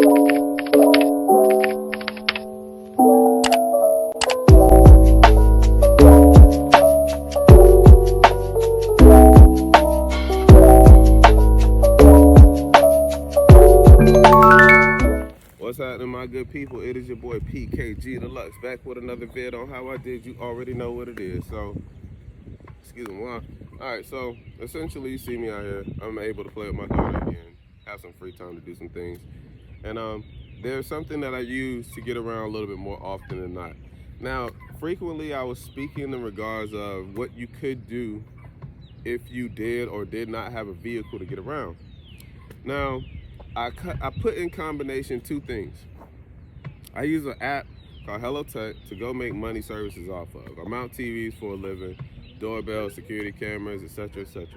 What's happening, my good people? It is your boy PKG Deluxe back with another vid on how I did. You already know what it is. So, excuse me. All right. So, essentially, you see me out here. I'm able to play with my daughter again, have some free time to do some things, and there's something that I use to get around a little bit more often than not. Now, frequently, I was speaking in regards of what you could do if you did or did not have a vehicle to get around. Now, I put in combination two things. I use an app called Hello Tech to go make money services off of. I mount TVs for a living, doorbells, security cameras, etc., etc.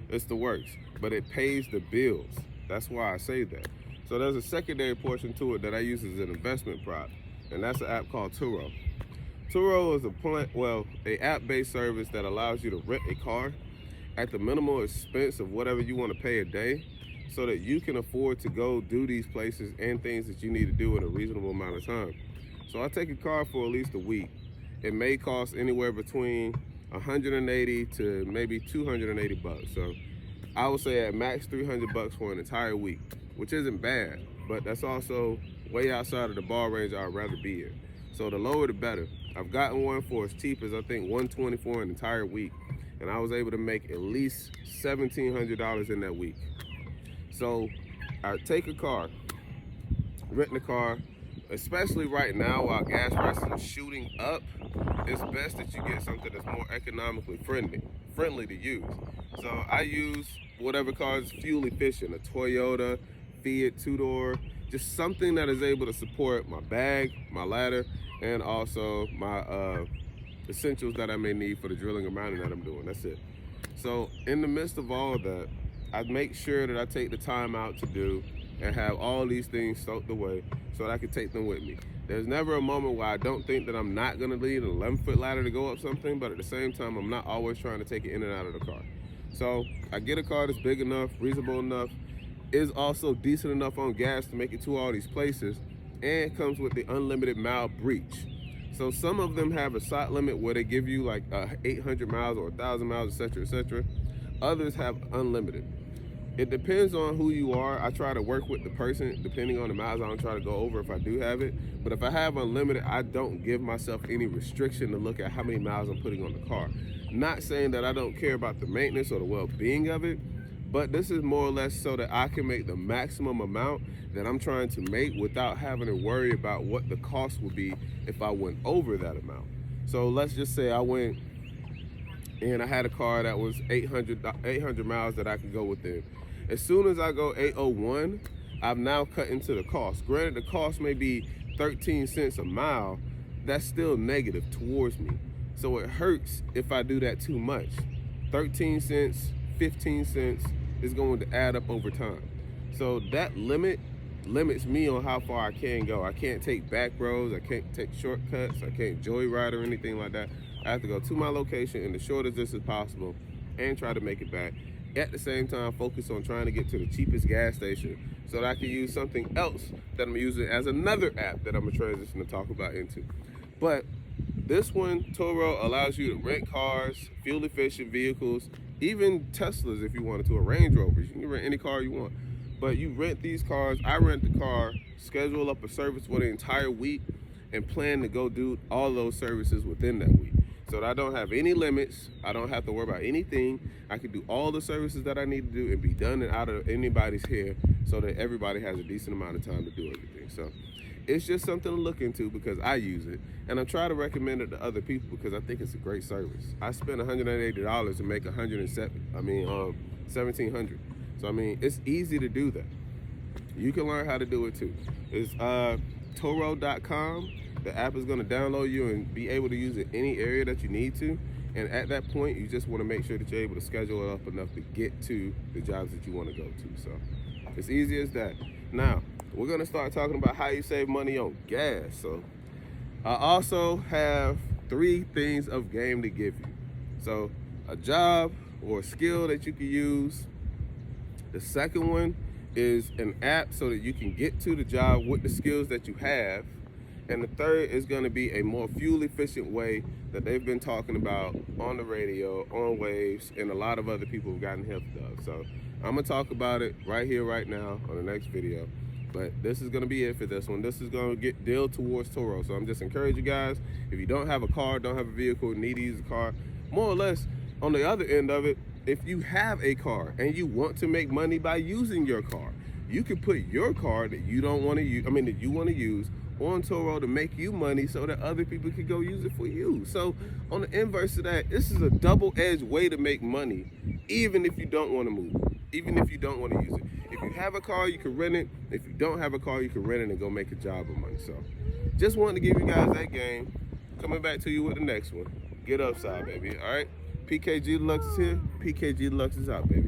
It's the works, but it pays the bills. That's why I say that. So there's a secondary portion to it that I use as an investment prop, and that's an app called Turo. Turo is a app-based service that allows you to rent a car at the minimal expense of whatever you want to pay a day, so that you can afford to go do these places and things that you need to do in a reasonable amount of time. So I take a car for at least a week. It may cost anywhere between 180 to maybe 280 bucks. So I would say at max 300 bucks for an entire week, which isn't bad, but that's also way outside of the ball range I'd rather be in. So the lower the better. I've gotten one for as cheap as I think 120 for an entire week, and I was able to make at least $1,700 in that week. So I take a car, rent the car, especially right now while gas prices are shooting up. It's best that you get something that's more economically friendly to use. So I use whatever car is fuel efficient, a Toyota, Fiat two-door, just something that is able to support my bag, my ladder, and also my essentials that I may need for the drilling and mining that I'm doing. That's it. So in the midst of all of that, I make sure that I take the time out to do and have all these things stoked away so that I can take them with me. There's never a moment where I don't think that I'm not gonna need an 11-foot ladder to go up something, but at the same time, I'm not always trying to take it in and out of the car. So I get a car that's big enough, reasonable enough, is also decent enough on gas to make it to all these places, and comes with the unlimited mile breach. So some of them have a site limit where they give you like 800 miles or 1,000 miles, etc., etc. Others have unlimited. It depends on who you are. I try to work with the person depending on the miles. I don't try to go over if I do have it. But if I have unlimited, I don't give myself any restriction to look at how many miles I'm putting on the car. Not saying that I don't care about the maintenance or the well-being of it, but this is more or less so that I can make the maximum amount that I'm trying to make without having to worry about what the cost would be if I went over that amount. So let's just say I went and I had a car that was 800 miles that I could go within. As soon as I go 801, I've now cut into the cost. Granted, the cost may be 13 cents a mile. That's still negative towards me. So it hurts if I do that too much. 13 cents, 15 cents is going to add up over time. So that limits me on how far I can go. I can't take back roads. I can't take shortcuts. I can't joyride or anything like that. I have to go to my location in the shortest distance possible and try to make it back. At the same time, focus on trying to get to the cheapest gas station so that I can use something else that I'm using as another app that I'm gonna transition to talk about into. But this one, Turo, allows you to rent cars, fuel efficient vehicles, even Teslas if you wanted to, or Range Rovers. You can rent any car you want. But you rent these cars, I rent the car, schedule up a service for the entire week, and plan to go do all those services within that week. So that I don't have any limits. I don't have to worry about anything. I can do all the services that I need to do and be done and out of anybody's hair so that everybody has a decent amount of time to do everything. So it's just something to look into because I use it. And I try to recommend it to other people because I think it's a great service. I spent $180 to make $1,700. So I mean, it's easy to do that. You can learn how to do it too. It's Turo.com. The app is going to download you and be able to use it any area that you need to. And at that point, you just want to make sure that you're able to schedule it up enough to get to the jobs that you want to go to. So it's easy as that. Now, we're going to start talking about how you save money on gas. So I also have 3 things of game to give you. So a job or a skill that you can use. The second one is an app so that you can get to the job with the skills that you have. And the third is going to be a more fuel efficient way that they've been talking about on the radio, on Waves, and a lot of other people have gotten help of. So I'm going to talk about it right here, right now on the next video. But this is going to be it for this one. This is going to get deal towards Turo. So I'm just encouraging you guys, if you don't have a car, don't have a vehicle, need to use a car, more or less on the other end of it, if you have a car and you want to make money by using your car, you can put your car that you don't want to use, that you want to use, on Turo to make you money so that other people can go use it for you. So on the inverse of that, this is a double-edged way to make money, even if you don't want to move, even if you don't want to use it. If you have a car, you can rent it. If you don't have a car, you can rent it and go make a job of money. So just wanted to give you guys that game. Coming back to you with the next one. Get upside, baby. All right? PKG Deluxe is here. PKG Deluxe is out, baby.